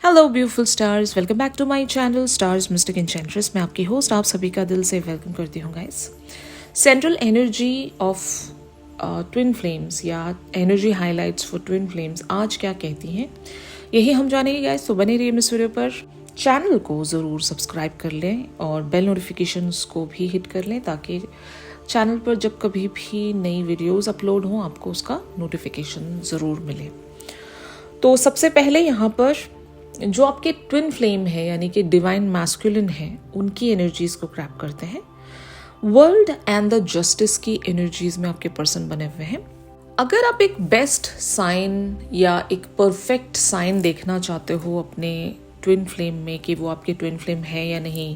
Hello beautiful stars, welcome back to my channel Stars Mystic Enchantress. मैं आपकी host आप सभी का दिल से वेलकम करती हूँ guys. Central energy of twin flames या energy highlights for twin flames आज क्या कहती हैं, यही हम जानेंगे गाइस। तो बने रहिए इस वीडियो पर। चैनल को ज़रूर सब्सक्राइब कर लें और बेल नोटिफिकेशंस को भी हिट कर लें ताकि चैनल पर जब कभी भी नई वीडियोस अपलोड हों आपको उसका नोटिफिकेशन ज़रूर मिले। तो सबसे पहले यहाँ पर जो आपके ट्विन फ्लेम है यानी कि डिवाइन मैस्कुलिन है, उनकी एनर्जीज को क्रैप करते हैं। वर्ल्ड एंड द जस्टिस की एनर्जीज में आपके पर्सन बने हुए हैं। अगर आप एक बेस्ट साइन या एक परफेक्ट साइन देखना चाहते हो अपने ट्विन फ्लेम में कि वो आपके ट्विन फ्लेम है या नहीं,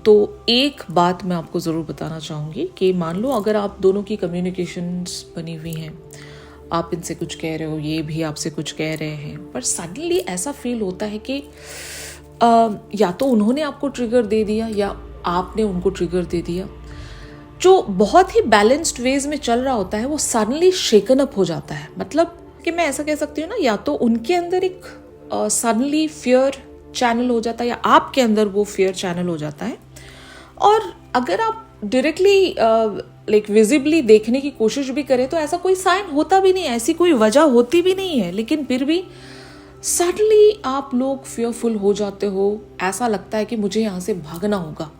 तो एक बात मैं आपको ज़रूर बताना चाहूँगी कि मान लो अगर आप दोनों की कम्युनिकेशंस बनी हुई हैं, आप इनसे कुछ कह रहे हो, ये भी आपसे कुछ कह रहे हैं, पर सडनली ऐसा फील होता है कि या तो उन्होंने आपको ट्रिगर दे दिया या आपने उनको ट्रिगर दे दिया। जो बहुत ही बैलेंस्ड वेज में चल रहा होता है वो सडनली शेकन अप हो जाता है। मतलब कि मैं ऐसा कह सकती हूँ ना, या तो उनके अंदर एक सडनली फियर चैनल हो जाता है या आपके अंदर वो फियर चैनल हो जाता है। और अगर आप डायरेक्टली विजिबली देखने की कोशिश भी करें तो ऐसा कोई साइन होता भी नहीं है, ऐसी कोई वजह होती भी नहीं है, लेकिन फिर भी सडनली आप लोग फियरफुल हो जाते हो। ऐसा लगता है कि मुझे यहाँ से भागना होगा,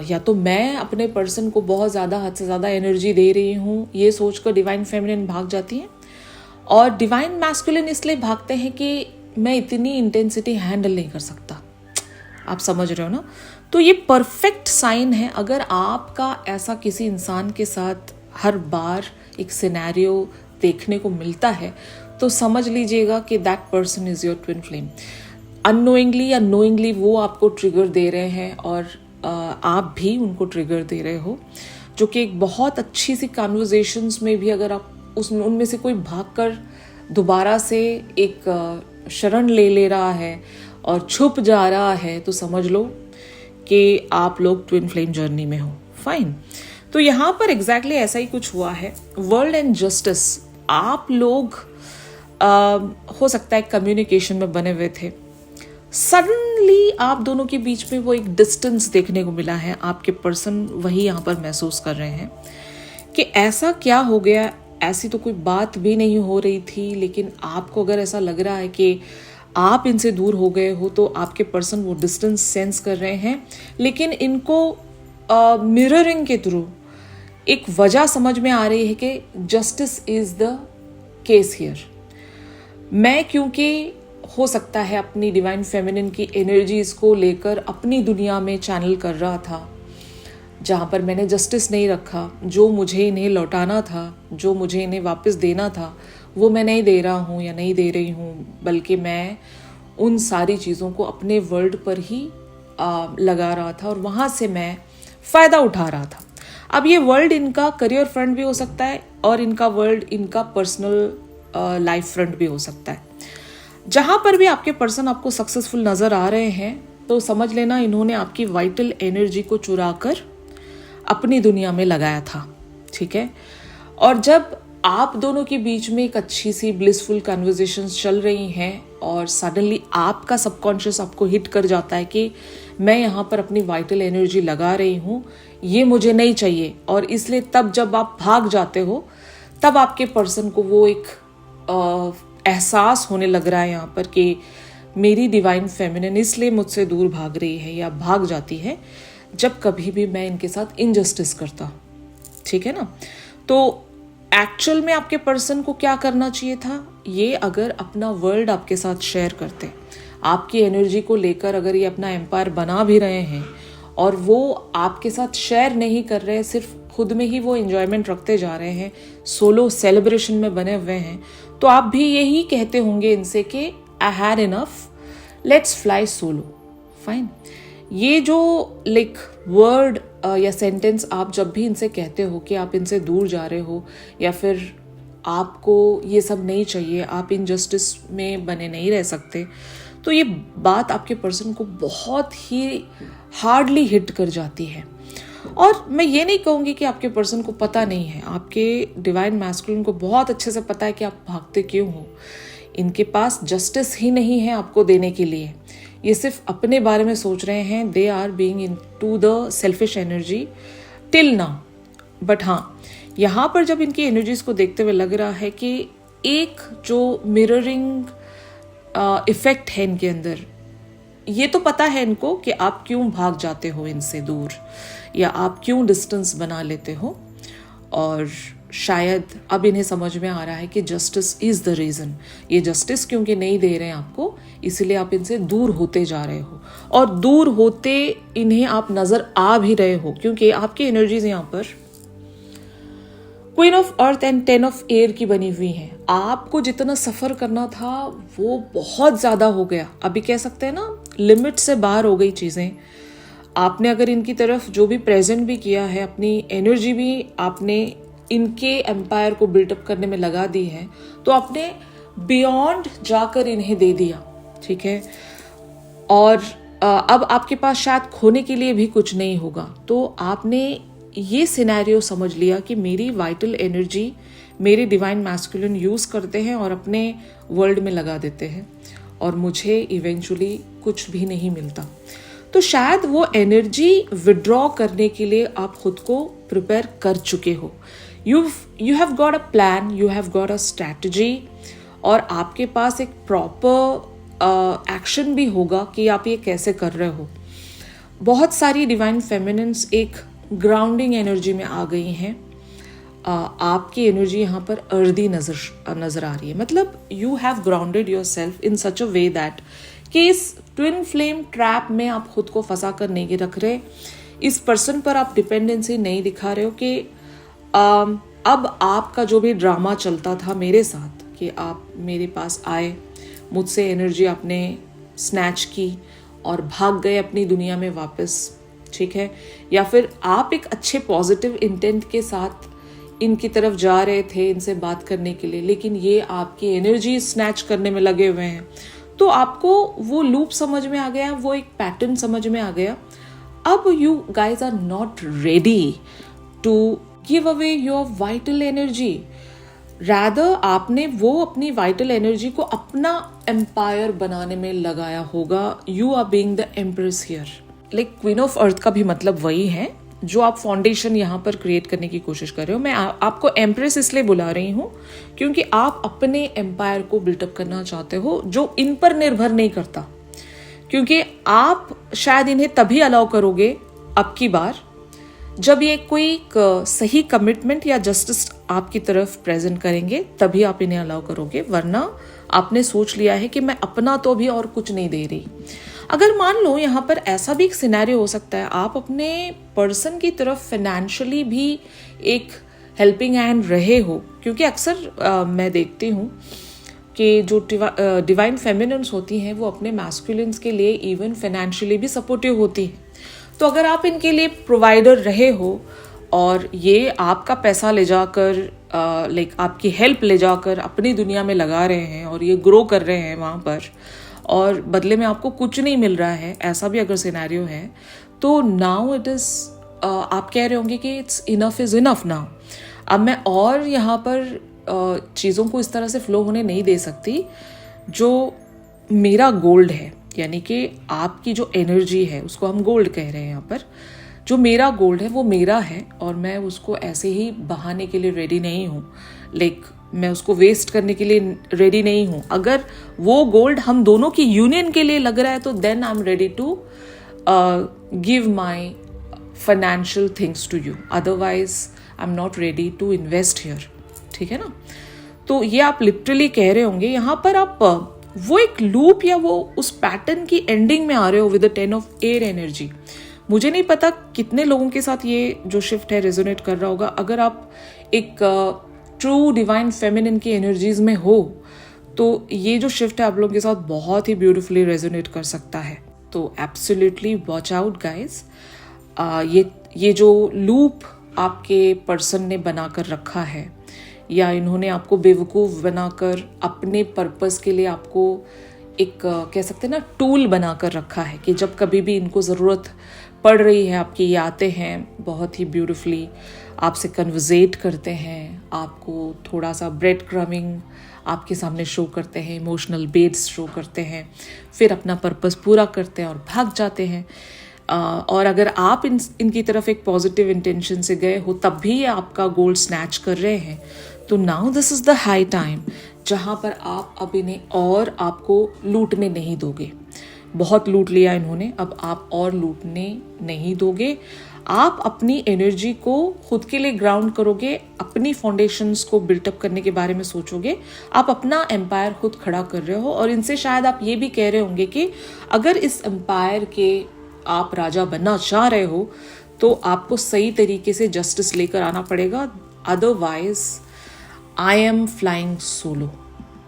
या तो मैं अपने पर्सन को बहुत ज़्यादा हद से ज़्यादा एनर्जी दे रही हूँ, ये सोचकर डिवाइन फेमिनिन भाग जाती है। और डिवाइन मैस्कुलिन इसलिए भागते हैं कि मैं इतनी इंटेंसिटी हैंडल नहीं कर सकता। आप समझ रहे हो ना। तो ये परफेक्ट साइन है। अगर आपका ऐसा किसी इंसान के साथ हर बार एक सिनेरियो देखने को मिलता है तो समझ लीजिएगा कि that person is your twin flame. Unknowingly या नोइंगली वो आपको ट्रिगर दे रहे हैं और आप भी उनको ट्रिगर दे रहे हो, जो कि एक बहुत अच्छी सी कन्वर्सेशंस में भी अगर आप उनमें से कोई भागकर दोबारा से एक शरण ले रहा है और छुप जा रहा है तो समझ लो कि आप लोग ट्विन फ्लेम जर्नी में हो। फाइन। तो यहाँ पर एग्जैक्टली ऐसा ही कुछ हुआ है। वर्ल्ड एंड जस्टिस, आप लोग हो सकता है कम्युनिकेशन में बने हुए थे, सडनली आप दोनों के बीच में वो एक डिस्टेंस देखने को मिला है। आपके पर्सन वही यहाँ पर महसूस कर रहे हैं कि ऐसा क्या हो गया, ऐसी तो कोई बात भी नहीं हो रही थी, लेकिन आपको अगर ऐसा लग रहा है कि आप इनसे दूर हो गए हो तो आपके पर्सन वो डिस्टेंस सेंस कर रहे हैं। लेकिन इनको मिररिंग के थ्रू एक वजह समझ में आ रही है कि justice is the case here. मैं क्योंकि हो सकता है अपनी डिवाइन फेमिनिन की एनर्जीज को लेकर अपनी दुनिया में चैनल कर रहा था, जहाँ पर मैंने जस्टिस नहीं रखा। जो मुझे इन्हें लौटाना था, जो मुझे इन्हें वापस देना था, वो मैं नहीं दे रहा हूँ या नहीं दे रही हूँ, बल्कि मैं उन सारी चीज़ों को अपने वर्ल्ड पर ही लगा रहा था और वहाँ से मैं फ़ायदा उठा रहा था। अब ये वर्ल्ड इनका करियर फ्रंट भी हो सकता है और इनका वर्ल्ड इनका पर्सनल लाइफ फ्रंट भी हो सकता है। जहाँ पर भी आपके पर्सन आपको सक्सेसफुल नज़र आ रहे हैं तो समझ लेना इन्होंने आपकी वाइटल एनर्जी को चुरा कर अपनी दुनिया में लगाया था। ठीक है। और जब आप दोनों के बीच में एक अच्छी सी ब्लिसफुल कन्वर्सेशंस चल रही हैं और सडनली आपका सबकॉन्शियस आपको हिट कर जाता है कि मैं यहाँ पर अपनी वाइटल एनर्जी लगा रही हूँ, ये मुझे नहीं चाहिए, और इसलिए तब जब आप भाग जाते हो तब आपके पर्सन को वो एक एहसास होने लग रहा है यहाँ पर कि मेरी डिवाइन फेमिनिन इसलिए मुझसे दूर भाग रही है या भाग जाती है जब कभी भी मैं इनके साथ इनजस्टिस करता। ठीक है ना। तो एक्चुअल में आपके पर्सन को क्या करना चाहिए था, ये अगर अपना वर्ल्ड आपके साथ शेयर करते, आपकी एनर्जी को लेकर अगर ये अपना एम्पायर बना भी रहे हैं और वो आपके साथ शेयर नहीं कर रहे, सिर्फ खुद में ही वो एंजॉयमेंट रखते जा रहे हैं, सोलो सेलिब्रेशन में बने हुए हैं, तो आप भी यही कहते होंगे इनसे कि I had enough, let's fly solo. Fine. ये जो वर्ड या सेंटेंस आप जब भी इनसे कहते हो कि आप इनसे दूर जा रहे हो या फिर आपको ये सब नहीं चाहिए, आप इनजस्टिस में बने नहीं रह सकते, तो ये बात आपके पर्सन को बहुत ही हार्डली हिट कर जाती है। और मैं ये नहीं कहूँगी कि आपके पर्सन को पता नहीं है, आपके डिवाइन मैस्कुलिन को बहुत अच्छे से पता है कि आप भागते क्यों हो। इनके पास जस्टिस ही नहीं है आपको देने के लिए, ये सिर्फ अपने बारे में सोच रहे हैं। They are being into the selfish energy till now. But हाँ, यहाँ पर जब इनकी एनर्जीज को देखते हुए लग रहा है कि एक जो मिररिंग इफेक्ट है इनके अंदर, ये तो पता है इनको कि आप क्यों भाग जाते हो इनसे दूर, या आप क्यों डिस्टेंस बना लेते हो। और शायद अब इन्हें समझ में आ रहा है कि जस्टिस इज द रीजन। ये जस्टिस क्योंकि नहीं दे रहे हैं आपको, इसलिए आप इनसे दूर होते जा रहे हो। और दूर होते इन्हें आप नजर आ भी रहे हो, क्योंकि आपकी एनर्जीज यहाँ पर queen of earth and 10 of air की बनी हुई है। आपको जितना सफर करना था वो बहुत ज्यादा हो गया। अभी कह सकते हैं ना, लिमिट से बाहर हो गई चीजें। आपने अगर इनकी तरफ जो भी प्रेजेंट भी किया है, अपनी एनर्जी भी आपने इनके एम्पायर को बिल्डअप करने में लगा दी है, तो आपने बियॉन्ड जाकर इन्हें दे दिया, ठीक है। और अब आपके पास शायद खोने के लिए भी कुछ नहीं होगा। तो आपने ये सिनेरियो समझ लिया कि मेरी वाइटल एनर्जी मेरे डिवाइन मैस्कुलिन यूज करते हैं और अपने वर्ल्ड में लगा देते हैं, और मुझे इवेंचुअली कुछ भी नहीं मिलता। तो शायद वो एनर्जी विड्रॉ करने के लिए आप खुद को प्रिपेयर कर चुके हो। You have got a plan, you have got a strategy, और आपके पास एक प्रॉपर एक्शन भी होगा कि आप ये कैसे कर रहे हो। बहुत सारी डिवाइन फेमिनिन्स एक ग्राउंडिंग एनर्जी में आ गई हैं। आपकी एनर्जी यहाँ पर अर्दी नजर आ रही है। मतलब you have grounded your self in such a way that कि इस ट्विन फ्लेम ट्रैप में आप खुद को फंसा कर नहीं रख रहे। इस पर्सन पर आप डिपेंडेंसी नहीं दिखा रहे हो कि अब आपका जो भी ड्रामा चलता था मेरे साथ, कि आप मेरे पास आए, मुझसे एनर्जी आपने स्नैच की और भाग गए अपनी दुनिया में वापस, ठीक है। या फिर आप एक अच्छे पॉजिटिव इंटेंट के साथ इनकी तरफ जा रहे थे इनसे बात करने के लिए, लेकिन ये आपकी एनर्जी स्नैच करने में लगे हुए हैं। तो आपको वो लूप समझ में आ गया, वो एक पैटर्न समझ में आ गया। अब you guys are not ready to give away your vital energy. Rather आपने वो अपनी वाइटल एनर्जी को अपना एम्पायर बनाने में लगाया होगा। You are being the empress here. Like queen of earth का भी मतलब वही है जो आप फाउंडेशन यहाँ पर क्रिएट करने की कोशिश कर रहे हो। मैं आपको एम्प्रेस इसलिए बुला रही हूँ क्योंकि आप अपने एम्पायर को बिल्टअप करना चाहते हो जो इन पर निर्भर नहीं करता। क्योंकि आप शायद इन्हें तभी अलाउ करोगे अब की बार जब ये कोई सही कमिटमेंट या जस्टिस आपकी तरफ प्रेजेंट करेंगे, तभी आप इन्हें अलाउ करोगे। वरना आपने सोच लिया है कि मैं अपना तो भी और कुछ नहीं दे रही। अगर मान लो यहाँ पर ऐसा भी एक सिनेरियो हो सकता है, आप अपने पर्सन की तरफ फाइनेंशियली भी एक हेल्पिंग हैंड रहे हो। क्योंकि अक्सर मैं देखती हूँ कि जो डिवाइन फेमिनिन्स होती हैं वो अपने मैस्कुलिन्स के लिए इवन फाइनेंशियली भी सपोर्टिव होती हैं। तो अगर आप इनके लिए प्रोवाइडर रहे हो और ये आपका पैसा ले जाकर लाइक आपकी हेल्प ले जाकर अपनी दुनिया में लगा रहे हैं और ये ग्रो कर रहे हैं वहाँ पर, और बदले में आपको कुछ नहीं मिल रहा है, ऐसा भी अगर सिनेरियो है, तो नाउ इट इज़ आप कह रहे होंगे कि it's enough is enough now. अब मैं और यहाँ पर चीज़ों को इस तरह से फ्लो होने नहीं दे सकती। जो मेरा गोल्ड है, यानी कि आपकी जो एनर्जी है उसको हम गोल्ड कह रहे हैं यहाँ पर, जो मेरा गोल्ड है वो मेरा है और मैं उसको ऐसे ही बहाने के लिए रेडी नहीं हूँ। लाइक मैं उसको वेस्ट करने के लिए रेडी नहीं हूँ। अगर वो गोल्ड हम दोनों की यूनियन के लिए लग रहा है तो then I am ready to give my financial things to you, otherwise I am not ready to invest here. ठीक है ना। तो ये आप लिटरली कह रहे होंगे यहाँ पर, आप वो एक लूप या वो उस पैटर्न की एंडिंग में आ रहे हो with the 10 of air energy. मुझे नहीं पता कितने लोगों के साथ ये जो शिफ्ट है रेजोनेट कर रहा होगा। अगर आप एक ट्रू डिवाइन फेमिनिन की एनर्जीज में हो तो ये जो शिफ्ट है आप लोगों के साथ बहुत ही ब्यूटिफुली रेजोनेट कर सकता है। तो एब्सोल्युटली वॉच आउट गाइज। ये जो लूप आपके पर्सन ने बनाकर रखा है या इन्होंने आपको बेवकूफ़ बनाकर अपने पर्पस के लिए आपको एक कह सकते हैं ना टूल बनाकर रखा है कि जब कभी भी इनको ज़रूरत पड़ रही है आपकी, ये आते हैं, बहुत ही ब्यूटिफुली आपसे कन्वर्सेट करते हैं, आपको थोड़ा सा ब्रेड क्रमिंग आपके सामने शो करते हैं, इमोशनल बेट्स शो करते हैं, फिर अपना पर्पस पूरा करते हैं और भाग जाते हैं। और अगर आप इनकी तरफ एक पॉजिटिव इंटेंशन से गए हो तब भी ये आपका गोल स्नैच कर रहे हैं, तो now this is the high time जहाँ पर आप अब इन्हें और आपको लूटने नहीं दोगे। बहुत लूट लिया इन्होंने, अब आप और लूटने नहीं दोगे। आप अपनी एनर्जी को खुद के लिए ग्राउंड करोगे, अपनी फाउंडेशंस को बिल्टअप करने के बारे में सोचोगे। आप अपना एम्पायर खुद खड़ा कर रहे हो और इनसे शायद आप ये भी कह रहे होंगे कि अगर इस एम्पायर के आप राजा बनना चाह रहे हो तो आपको सही तरीके से जस्टिस लेकर आना पड़ेगा, otherwise I M flying solo.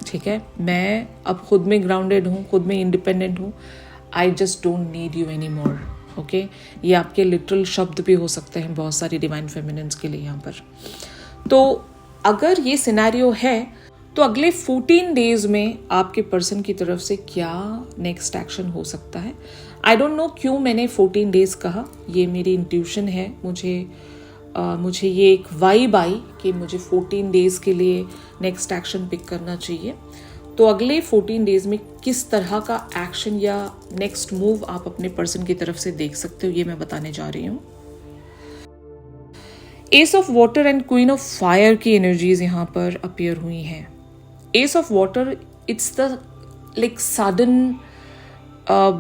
ठीक है, मैं अब खुद में ग्राउंडेड हूँ, खुद में इंडिपेंडेंट हूँ। I just don't need you any more. Okay, ये आपके लिटरल शब्द भी हो सकते हैं बहुत सारी डिवाइन फेमिनिन्स के लिए यहाँ पर। तो अगर ये सिनेरियो है तो अगले 14 डेज में आपके पर्सन की तरफ से क्या नेक्स्ट एक्शन हो सकता है। आई डोंट नो क्यों मैंने 14 डेज कहा, ये मेरी इंट्यूशन है। मुझे ये एक वाइब आई कि मुझे 14 डेज के लिए नेक्स्ट एक्शन पिक करना चाहिए। तो अगले 14 डेज में किस तरह का एक्शन या नेक्स्ट मूव आप अपने पर्सन की तरफ से देख सकते हो, ये मैं बताने जा रही हूँ। Ace of water and queen of fire की एनर्जीज यहाँ पर अपीयर हुई हैं। Ace of water, it's the like sudden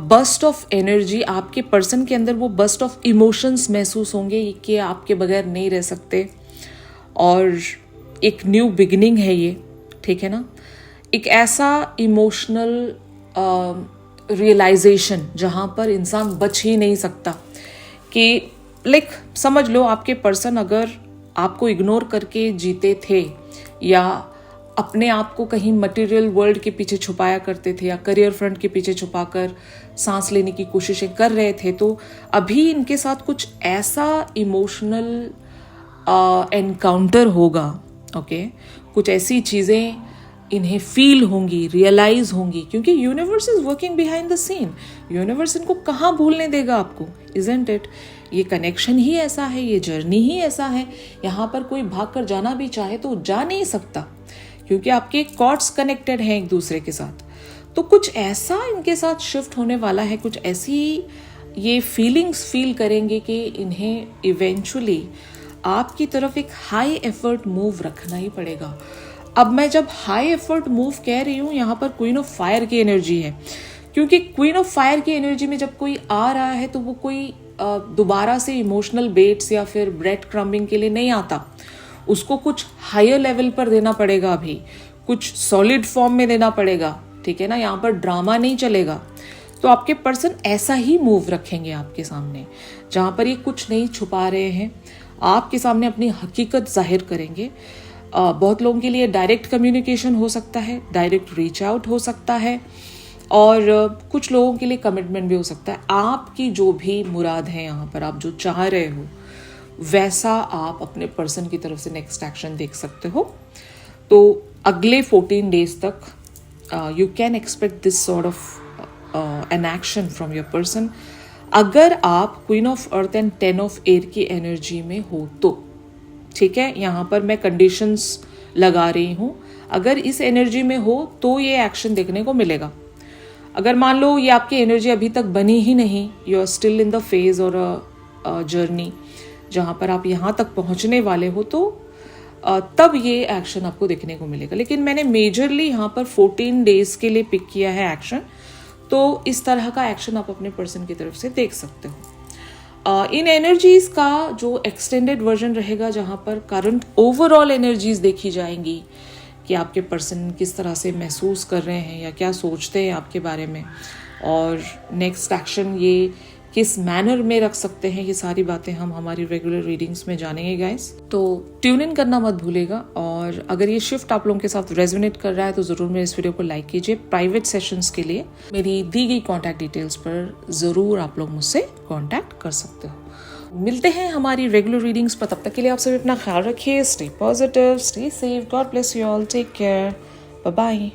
burst of energy. आपके पर्सन के अंदर वो बस्ट ऑफ इमोशंस महसूस होंगे कि आपके बगैर नहीं रह सकते, और एक न्यू बिगिनिंग है ये, ठीक है ना। एक ऐसा इमोशनल रियलाइजेशन जहाँ पर इंसान बच ही नहीं सकता कि लाइक समझ लो आपके पर्सन अगर आपको इग्नोर करके जीते थे या अपने आप को कहीं मटेरियल वर्ल्ड के पीछे छुपाया करते थे या करियर फ्रंट के पीछे छुपाकर सांस लेने की कोशिशें कर रहे थे, तो अभी इनके साथ कुछ ऐसा इमोशनल एनकाउंटर होगा। ओके, कुछ ऐसी चीज़ें इन्हें फील होंगी, रियलाइज होंगी, क्योंकि universe is working behind the scene. Universe इनको कहाँ भूलने देगा आपको, इजंट इट। ये कनेक्शन ही ऐसा है, ये जर्नी ही ऐसा है। यहाँ पर कोई भाग कर जाना भी चाहे तो जा नहीं सकता, क्योंकि आपके कॉर्ड्स कनेक्टेड हैं एक दूसरे के साथ। तो कुछ ऐसा इनके साथ शिफ्ट होने वाला है, कुछ ऐसी ये फीलिंग्स फील करेंगे कि इन्हें इवेंचुअली आपकी तरफ एक हाई एफर्ट मूव रखना ही पड़ेगा। अब मैं जब हाई एफर्ट मूव कह रही हूँ, यहाँ पर क्वीन ऑफ फायर की एनर्जी है, क्योंकि क्वीन ऑफ फायर की एनर्जी में जब कोई आ रहा है तो वो कोई दोबारा से इमोशनल बेट्स या फिर ब्रेड क्रम्बिंग के लिए नहीं आता। उसको कुछ हायर लेवल पर देना पड़ेगा, अभी कुछ सॉलिड फॉर्म में देना पड़ेगा, ठीक है ना। यहाँ पर ड्रामा नहीं चलेगा। तो आपके पर्सन ऐसा ही मूव रखेंगे आपके सामने, जहाँ पर ये कुछ नहीं छुपा रहे हैं, आपके सामने अपनी हकीकत जाहिर करेंगे। बहुत लोगों के लिए डायरेक्ट कम्युनिकेशन हो सकता है, डायरेक्ट रीच आउट हो सकता है, और कुछ लोगों के लिए कमिटमेंट भी हो सकता है। आपकी जो भी मुराद है, यहाँ पर आप जो चाह रहे हो वैसा आप अपने पर्सन की तरफ से नेक्स्ट एक्शन देख सकते हो। तो अगले 14 डेज तक you can expect this sort of an action from your person, अगर आप queen of earth and 10 of air की एनर्जी में हो तो। ठीक है, यहाँ पर मैं कंडीशंस लगा रही हूँ। अगर इस एनर्जी में हो तो ये एक्शन देखने को मिलेगा। अगर मान लो ये आपकी एनर्जी अभी तक बनी ही नहीं, you are still in the phase और अ जर्नी जहाँ पर आप यहाँ तक पहुँचने वाले हो, तो तब ये एक्शन आपको देखने को मिलेगा। लेकिन मैंने मेजरली यहाँ पर 14 डेज के लिए पिक किया है एक्शन, तो इस तरह का एक्शन आप अपने पर्सन की तरफ से देख सकते हो। इन एनर्जीज का जो एक्सटेंडेड वर्जन रहेगा, जहाँ पर करंट ओवरऑल एनर्जीज देखी जाएंगी कि आपके पर्सन किस तरह से महसूस कर रहे हैं या क्या सोचते हैं आपके बारे में, और नेक्स्ट एक्शन ये किस मैनर में रख सकते हैं, ये सारी बातें हम हमारी रेगुलर रीडिंग्स में जानेंगे गाइस। तो ट्यून इन करना मत भूलेगा, और अगर ये शिफ्ट आप लोगों के साथ रेजोनेट कर रहा है तो ज़रूर मेरे इस वीडियो को लाइक कीजिए। प्राइवेट सेशंस के लिए मेरी दी गई कॉन्टैक्ट डिटेल्स पर ज़रूर आप लोग मुझसे कॉन्टैक्ट कर सकते हो। मिलते हैं हमारी रेगुलर रीडिंग्स पर, तब तक के लिए आप सभी अपना ख्याल रखिए। Stay positive, stay safe, god bless you all, take care, bye bye.